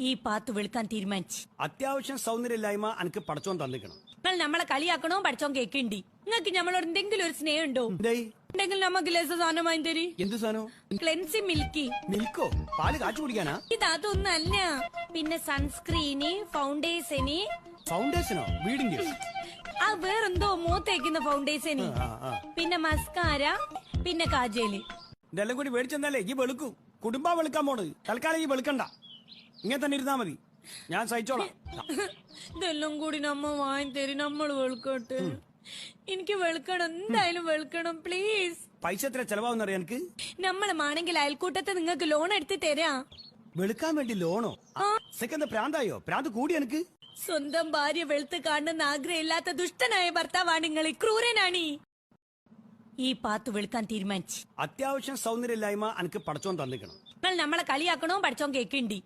ഈ പാത്ത് വെളുക്കാൻ തീരുമാനിച്ചു. അത്യാവശ്യം സൗന്ദര്യമില്ലായ്മ എനിക്ക് പടച്ചോൻ തന്നിക്കണം. നിങ്ങൾ നമ്മളെ കളിയാക്കണോ പഠിച്ചോ കേക്കുണ്ട്. നിങ്ങൾക്ക് നമ്മളോട് എന്തെങ്കിലും ഒരു സ്നേഹം ഉണ്ടോ? ഉണ്ടെങ്കിൽ നമുക്ക് ലേസ സാധനം വാങ്ങി തരി. എന്ത് സാധനം? ക്ലെൻസി മിൽക്കി. മിൽക്കോ? പാല് കാച്ചു കുടിക്കാനാ? ഇതൊന്നല്ല. പിന്നെ സൺസ്ക്രീന്, ഫൗണ്ടേഷന്. ഫൗണ്ടേഷനോ? വീടിന്റെ? ആ വേറെന്തോ മൂത്തേക്കുന്ന ഫൗണ്ടേഷന്, പിന്നെ മസ്കാര, പിന്നെ കാജല്. ഇതെല്ലാം കൂടി മേടിച്ചെന്നാലേ ഈ വെളുക്കൂ. കുടുംബ വെളുക്കാൻ പോണ്. തൽക്കാലം ഈ വെളുക്കണ്ട, ഇങ്ങനെ തന്നെ ഇരുന്നാ മതി. ഞാൻ സഹിച്ചോളാം. ഇതെല്ലാം കൂടി നമ്മ വാങ്ങി തരും. നമ്മൾ വെളുക്കട്ടെ. എനിക്ക് വെളുക്കണം, എന്തായാലും വെളുക്കണം പ്ലീസ്. പൈസ എത്ര ചെലവാകുന്നറിയാം എനിക്ക്? നമ്മളാണെങ്കിൽ അയൽക്കൂട്ടത്തെ നിങ്ങൾക്ക് ലോൺ എടുത്ത് തരാ. വെളുക്കാൻ വേണ്ടി ലോണോ? സെക്കൻഡ് പ്രാന്തായോ? പ്രാന്ത് കൂടി എനിക്ക്. സ്വന്തം ഭാര്യ വെളുത്ത് കാണുന്ന ആഗ്രഹമില്ലാത്ത ദുഷ്ടനായ ഭർത്താവാണ് നിങ്ങൾ. ക്രൂരനാണ്. ഈ പാത്ത് വെളുക്കാൻ തീരുമാനിച്ചു. അത്യാവശ്യം സൗന്ദര്യമില്ലായ്മ എനിക്ക് പടച്ചോൻ തന്നിക്കണം. നിങ്ങൾ നമ്മളെ കളിയാക്കണോ പഠിച്ചോ കേക്കുണ്ട്.